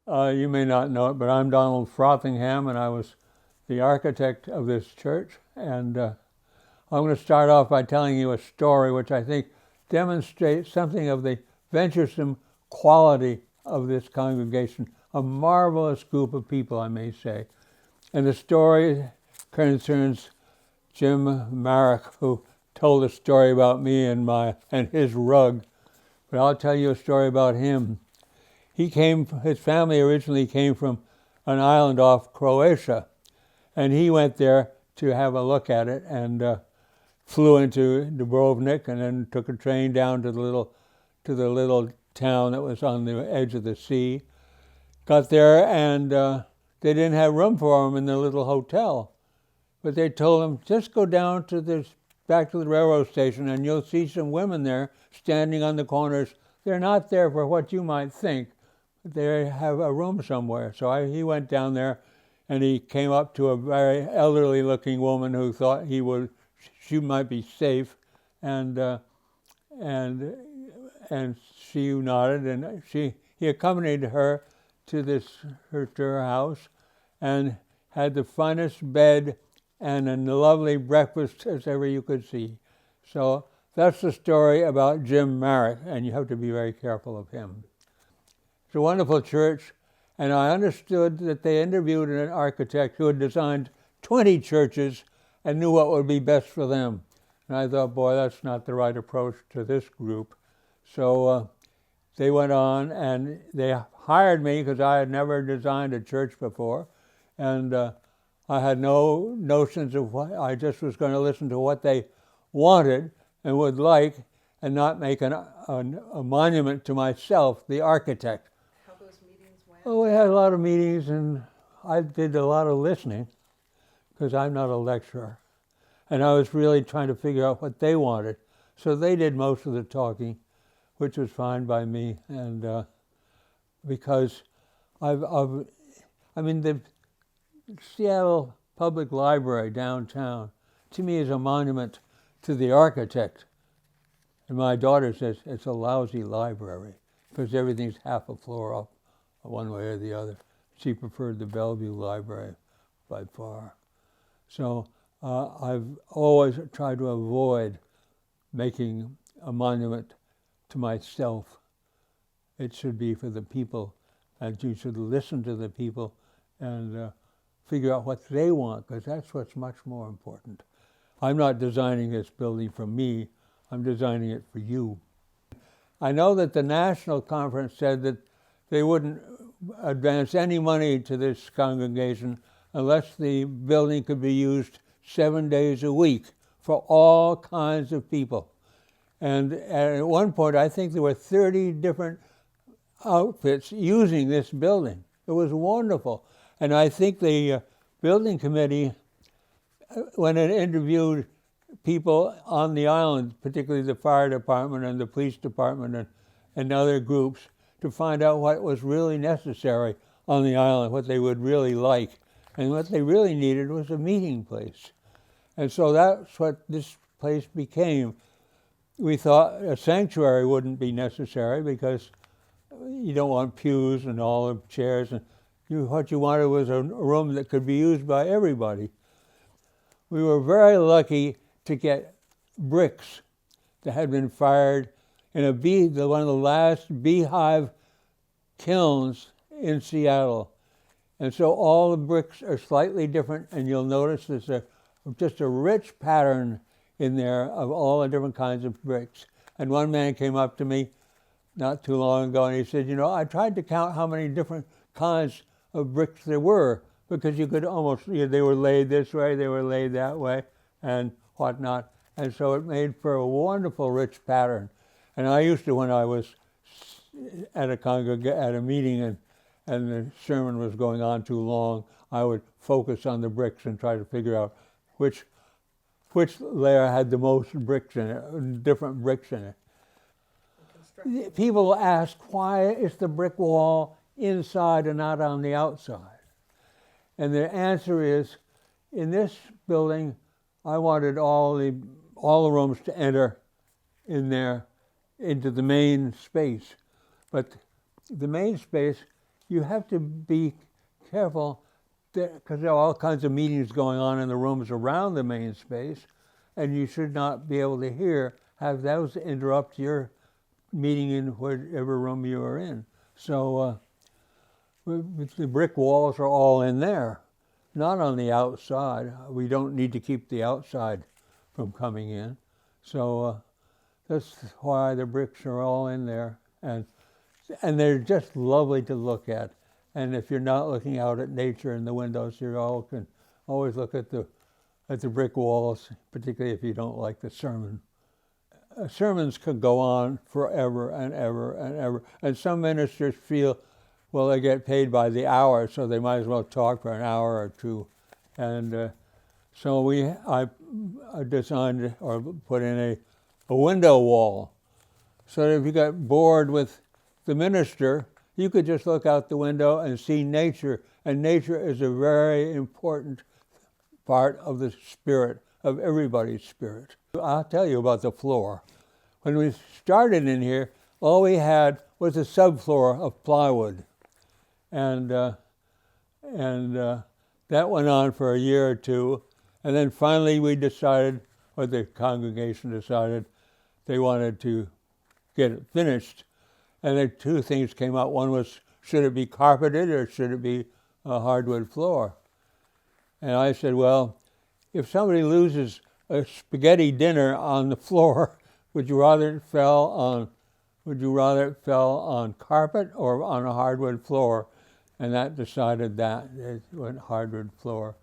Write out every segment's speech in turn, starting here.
You may not know it, but I'm Donald Frothingham, and I was the architect of this church. And I'm going to start off by telling you a story which I think demonstrates something of the venturesome quality of this congregation, a marvelous group of people, I may say. And the story concerns Jim Merrick, who told a story about me and his rug. But I'll tell you a story about him. His family originally came from an island off Croatia, and he went there to have a look at it and flew into Dubrovnik and then took a train down to the little town that was on the edge of the sea. Got there and they didn't have room for him in the little hotel, but they told him, just go down back to the railroad station and you'll see some women there standing on the corners. They're not there for what you might think. They have a room somewhere. So he went down there and he came up to a very elderly looking woman who thought she might be safe, and she nodded, and he accompanied her to her house and had the finest bed and a lovely breakfast as ever you could see. So that's the story about Jim Merrick, and you have to be very careful of him. It's a wonderful church, and I understood that they interviewed an architect who had designed 20 churches and knew what would be best for them. And I thought, boy, that's not the right approach to this group. So they went on and they hired me because I had never designed a church before. And I had no notions of what, I just was going to listen to what they wanted and would like and not make a monument to myself, the architect. How those meetings went? Oh, we had a lot of meetings and I did a lot of listening because I'm not a lecturer. And I was really trying to figure out what they wanted. So they did most of the talking, which was fine by me. And because the Seattle Public Library downtown, to me, is a monument to the architect. And my daughter says it's a lousy library because everything's half a floor up one way or the other. She preferred the Bellevue Library by far. So I've always tried to avoid making a monument to myself. It should be for the people, and you should listen to the people and figure out what they want, because that's what's much more important. I'm not designing this building for me, I'm designing it for you. I know that the national conference said that they wouldn't advance any money to this congregation unless the building could be used 7 days a week for all kinds of people. And at one point, I think there were 30 different outfits using this building. It was wonderful. And I think the building committee, when it interviewed people on the island, particularly the fire department and the police department and other groups, to find out what was really necessary on the island, what they would really like. And what they really needed was a meeting place. And so that's what this place became. We thought a sanctuary wouldn't be necessary because you don't want pews and all the chairs. And what you wanted was a room that could be used by everybody. We were very lucky to get bricks that had been fired in one of the last beehive kilns in Seattle. And so all the bricks are slightly different, and you'll notice there's just a rich pattern in there of all the different kinds of bricks. And one man came up to me not too long ago and he said, I tried to count how many different kinds of bricks there were, because you could almost, they were laid this way, they were laid that way, and whatnot. And so it made for a wonderful, rich pattern. And I used to, when I was at a meeting and the sermon was going on too long, I would focus on the bricks and try to figure out which layer had the most bricks in it, different bricks in it. People ask, why is the brick wall inside and not on the outside? And the answer is, in this building, I wanted all the rooms to enter in there into the main space. But the main space you have to be careful because there are all kinds of meetings going on in the rooms around the main space, and you should not be able to have those interrupt your meeting in whatever room you are in. So the brick walls are all in there, not on the outside. We don't need to keep the outside from coming in. So that's why the bricks are all in there. And they're just lovely to look at. And if you're not looking out at nature in the windows, you can always look at the brick walls, particularly if you don't like the sermon. Sermons could go on forever and ever and ever. And some ministers feel, well, they get paid by the hour, so they might as well talk for an hour or two. And so I designed or put in a window wall, so that if you got bored with the minister, you could just look out the window and see nature. And nature is a very important part of the spirit, of everybody's spirit. I'll tell you about the floor. When we started in here, all we had was a subfloor of plywood. And that went on for a year or two. And then finally we decided, or the congregation decided, they wanted to get it finished. And then two things came out. One was, should it be carpeted or should it be a hardwood floor? And I said, well, if somebody loses a spaghetti dinner on the floor, would you rather it fell on carpet or on a hardwood floor? And that decided that it went hardwood floor.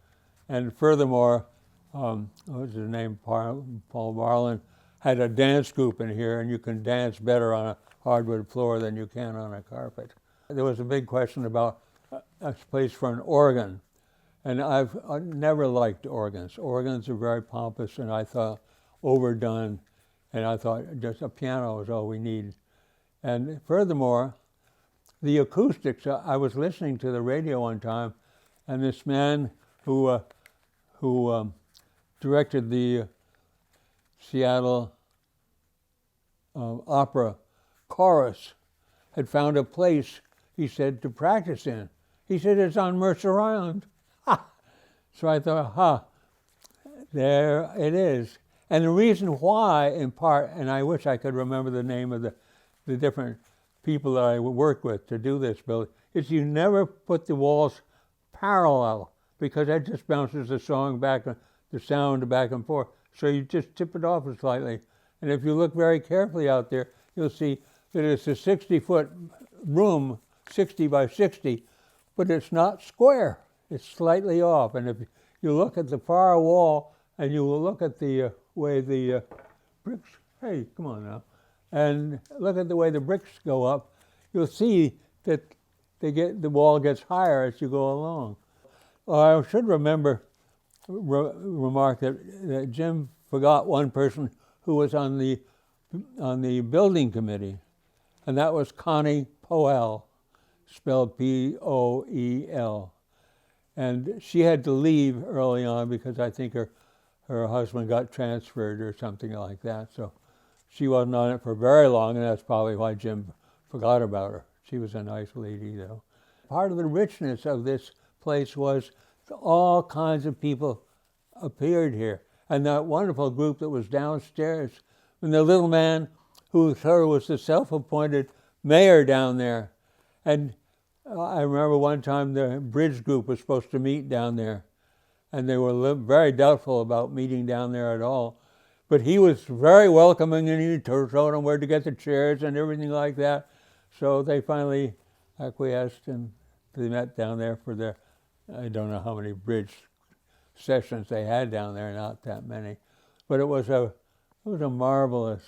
And furthermore, what was his name? Paul Barlin had a dance group in here, and you can dance better on a hardwood floor than you can on a carpet. There was a big question about a place for an organ, and I've never liked organs. Organs are very pompous, and I thought overdone, and I thought just a piano is all we need. And furthermore, the acoustics. I was listening to the radio one time, and this man who directed the Seattle Opera chorus had found a place, he said, to practice in. He said, it's on Mercer Island. So I thought, there it is. And the reason why, in part, and I wish I could remember the name of the different people that I worked with to do this building, is you never put the walls parallel, because that just bounces the sound back and forth. So you just tip it off slightly. And if you look very carefully out there, you'll see that it's a 60-foot room, 60 by 60, but it's not square. It's slightly off. And if you look at the far wall, and you will look at the way the bricks, hey, come on now, and look at the way the bricks go up, you'll see that the wall gets higher as you go along. I should remark that Jim forgot one person who was on the building committee, and that was Connie Poel, spelled P-O-E-L. And she had to leave early on because I think her husband got transferred or something like that. So she wasn't on it for very long, and that's probably why Jim forgot about her. She was a nice lady, though. Part of the richness of this place was all kinds of people appeared here. And that wonderful group that was downstairs, and the little man who was the self-appointed mayor down there. And I remember one time the bridge group was supposed to meet down there, and they were very doubtful about meeting down there at all. But he was very welcoming, and he showed them where to get the chairs and everything like that. So they finally acquiesced, and they met down there for their, I don't know how many bridge sessions they had down there, not that many. But it was a marvelous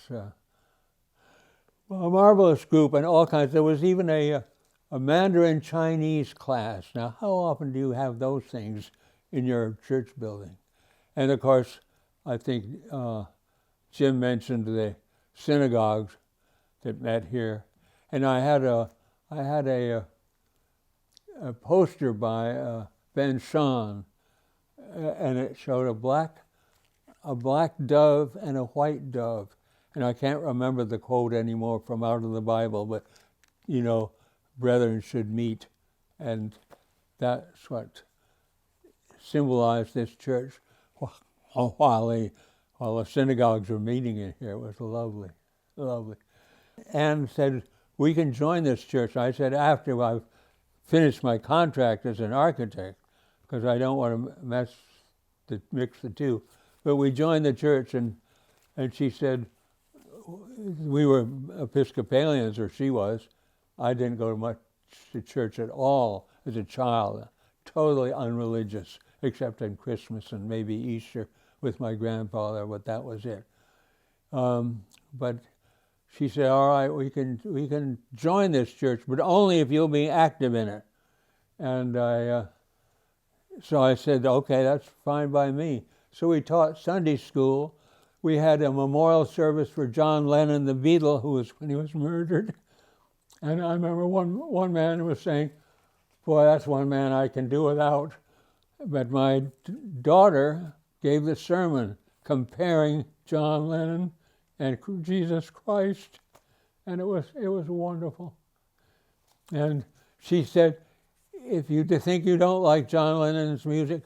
group, and all kinds. There was even a Mandarin Chinese class. Now, how often do you have those things in your church building? And of course, I think Jim mentioned the synagogues that met here, and I had a poster by Ben Shahn, and it showed a black dove and a white dove, and I can't remember the quote anymore from out of the Bible, but brethren should meet And that's what symbolized this church while the synagogues were meeting in here. It was lovely, lovely. Anne said, we can join this church. I said, after I've finished my contract as an architect, because I don't want to mix the two. But we joined the church, and she said, we were Episcopalians, or she was. I didn't go much to church at all as a child, totally unreligious, except on Christmas and maybe Easter with my grandfather, but that was it. But she said, all right, we can join this church, but only if you'll be active in it. And so I said, okay, that's fine by me. So we taught Sunday school. We had a memorial service for John Lennon, the Beatle, when he was murdered. And I remember one man was saying, boy, that's one man I can do without. But my daughter gave the sermon comparing John Lennon and Jesus Christ, and it was wonderful. And she said, if you think you don't like John Lennon's music,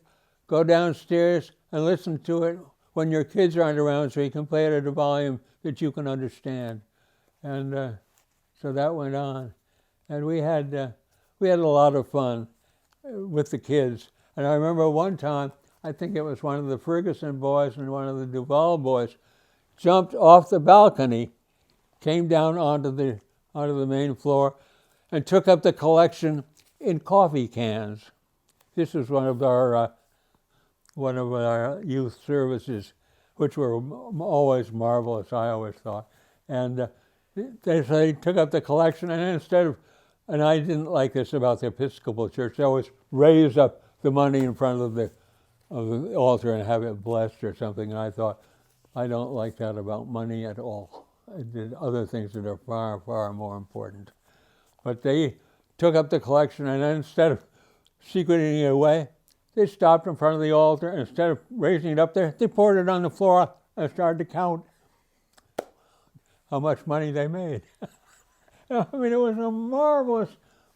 go downstairs and listen to it when your kids aren't around so you can play it at a volume that you can understand. And so that went on. And we had a lot of fun with the kids. And I remember one time, I think it was one of the Ferguson boys and one of the Duval boys, jumped off the balcony, came down onto the main floor, and took up the collection in coffee cans. This was one of our youth services, which were always marvelous, I always thought. And they took up the collection, and and I didn't like this about the Episcopal Church, they always raise up the money in front of the altar and have it blessed or something. And I thought, I don't like that about money at all. I did other things that are far, far more important. But they took up the collection, and then instead of secreting it away, they stopped in front of the altar, and instead of raising it up there, they poured it on the floor and started to count how much money they made. I mean, it was a marvelous,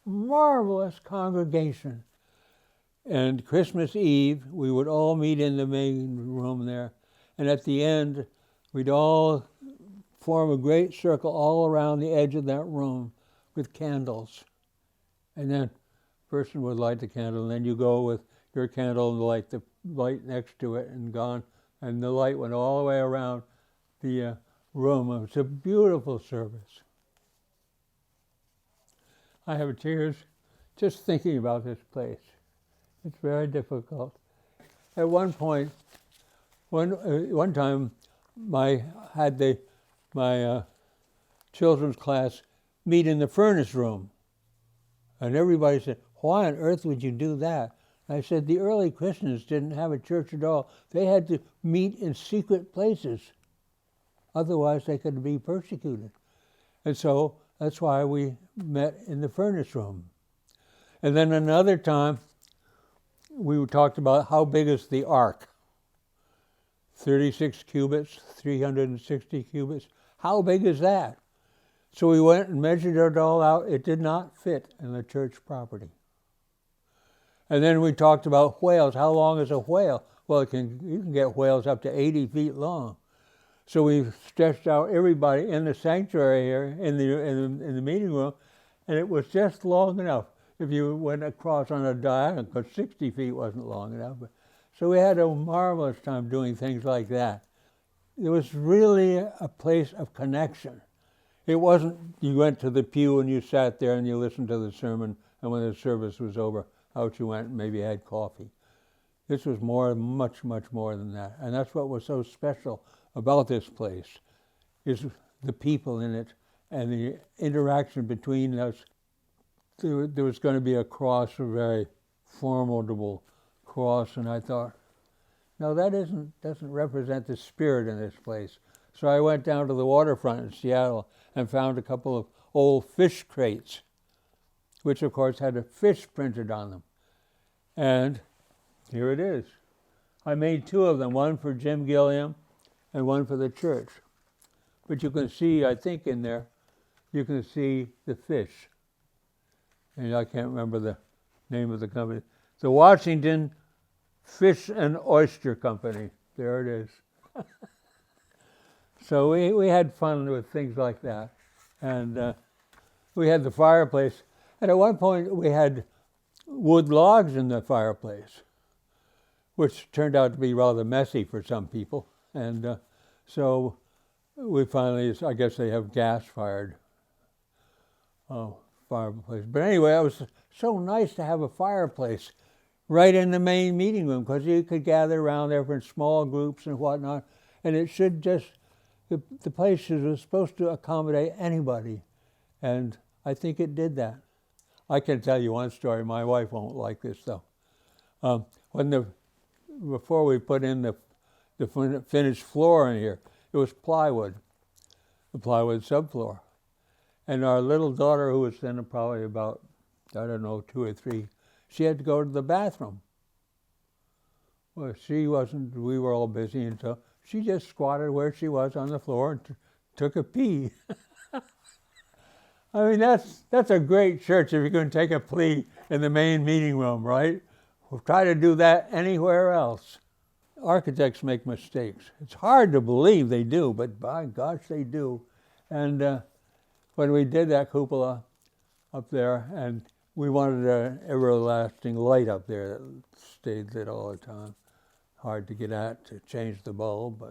marvelous congregation. And Christmas Eve, we would all meet in the main room there, and at the end, we'd all form a great circle all around the edge of that room with candles. And then a person would light the candle, and then you go with your candle and light the light next to it and gone. And the light went all the way around the room. It was a beautiful service. I have tears just thinking about this place. It's very difficult. At one point, one time, my children's class meet in the furnace room. And everybody said, why on earth would you do that? I said, the early Christians didn't have a church at all. They had to meet in secret places. Otherwise, they could be persecuted. And so that's why we met in the furnace room. And then another time, we talked about how big is the ark. 36 cubits, 360 cubits. How big is that? So we went and measured it all out. It did not fit in the church property. And then we talked about whales. How long is a whale? Well, you can get whales up to 80 feet long. So we stretched out everybody in the sanctuary here, in the meeting room, and it was just long enough. If you went across on a diagonal, because 60 feet wasn't long enough. So we had a marvelous time doing things like that. It was really a place of connection. It wasn't you went to the pew and you sat there and you listened to the sermon, and when the service was over, out you went and maybe had coffee. This was much, much more than that. And that's what was so special about this place, is the people in it and the interaction between us. There was going to be a cross, a very formidable cross, and I thought, no, that doesn't represent the spirit in this place. So I went down to the waterfront in Seattle and found a couple of old fish crates, which of course had a fish printed on them. And here it is. I made two of them, one for Jim Gilliam and one for the church. But you can see, I think in there, you can see the fish. And I can't remember name of the company. The Washington Fish and Oyster Company. There it is. So we had fun with things like that. And we had the fireplace. And at one point we had wood logs in the fireplace, which turned out to be rather messy for some people. And so we finally, I guess they have gas-fired fireplace. But anyway, it was so nice to have a fireplace right in the main meeting room, because you could gather around there in small groups and whatnot. And it should just, the place was supposed to accommodate anybody. And I think it did that. I can tell you one story. My wife won't like this, though. Before we put in the finished floor in here, it was plywood, the plywood subfloor. And our little daughter, who was then probably about, I don't know, 2 or 3, she had to go to the bathroom. Well, she wasn't, we were all busy, and so she just squatted where she was on the floor and took a pee. I mean, that's a great church if you're going to take a plea in the main meeting room, right? We'll try to do that anywhere else. Architects make mistakes. It's hard to believe they do, but by gosh, they do. And when we did that cupola up there, and we wanted an everlasting light up there that stayed lit all the time. Hard to get at to change the bulb,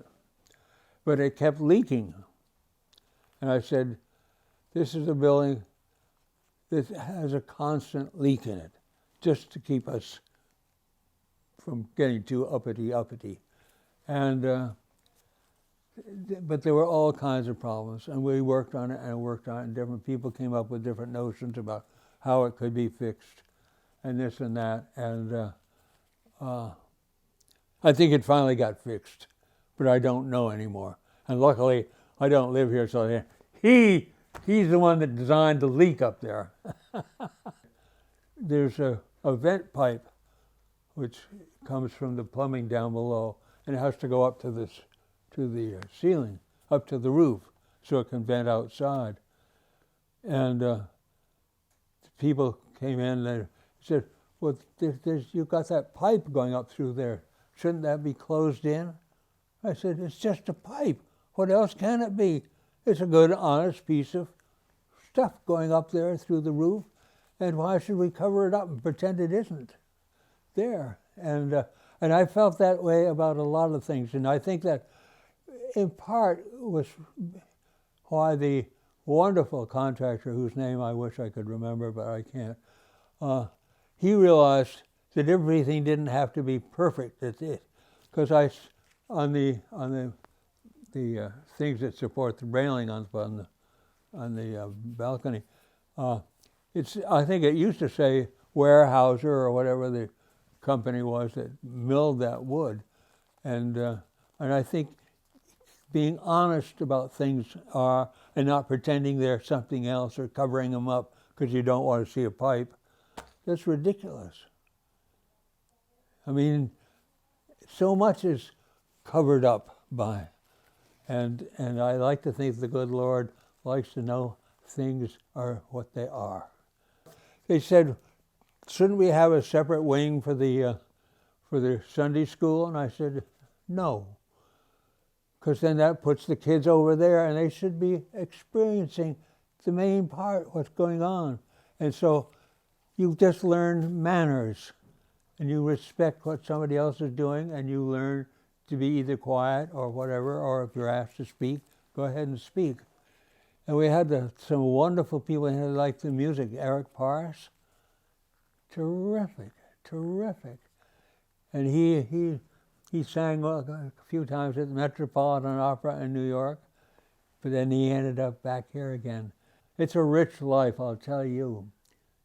but it kept leaking. And I said, this is a building that has a constant leak in it, just to keep us from getting too uppity. And but there were all kinds of problems, and we worked on it, and different people came up with different notions about how it could be fixed, and this and that, and I think it finally got fixed, but I don't know anymore. And luckily, I don't live here, so he's the one that designed the leak up there. There's a vent pipe which comes from the plumbing down below, and it has to go up to the ceiling, up to the roof, so it can vent outside. And people came in and said, well, you've got that pipe going up through there. Shouldn't that be closed in? I said, it's just a pipe. What else can it be? It's a good, honest piece of stuff going up there through the roof, and why should we cover it up and pretend it isn't there? And I felt that way about a lot of things, and I think that in part was why the wonderful contractor, whose name I wish I could remember, but I can't, he realized that everything didn't have to be perfect. Because on the things that support the railing on the balcony, I think it used to say Weyerhaeuser or whatever the company was that milled that wood, and I think being honest about things and not pretending they're something else or covering them up because you don't want to see a pipe, that's ridiculous. I mean, so much is covered up by, and I like to think the good Lord likes to know things are what they are. They said, shouldn't we have a separate wing for the Sunday school? And I said, no, because then that puts the kids over there, and they should be experiencing the main part, what's going on. And so you just learn manners, and you respect what somebody else is doing, and you learn to be either quiet or whatever, or if you're asked to speak, go ahead and speak. And we had some wonderful people in here, like the music, Eric Parse. Terrific. And he sang a few times at the Metropolitan Opera in New York, but then he ended up back here again. It's a rich life, I'll tell you.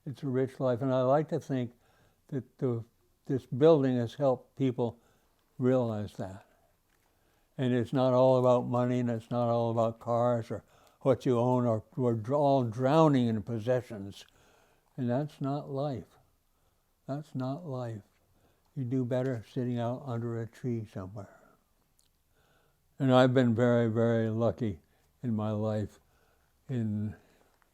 It's a rich life, and I like to think that this building has helped people realize that. And it's not all about money, and it's not all about cars or what you own, or we're all drowning in possessions. And that's not life. That's not life. You do better sitting out under a tree somewhere. And I've been very, very lucky in my life in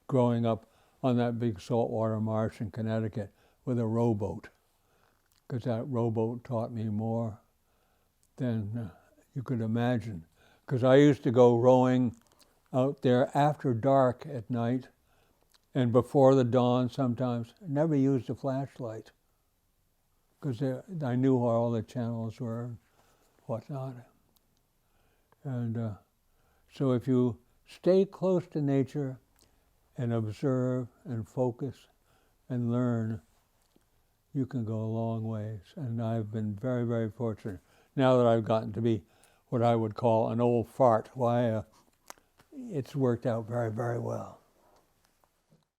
growing up on that big saltwater marsh in Connecticut. with a rowboat, because that rowboat taught me more than you could imagine. Because I used to go rowing out there after dark at night and before the dawn sometimes. I never used a flashlight because I knew where all the channels were and whatnot. And so if you stay close to nature and observe and focus and learn, you can go a long ways. And I've been very, very fortunate. Now that I've gotten to be what I would call an old fart, why, it's worked out very, very well.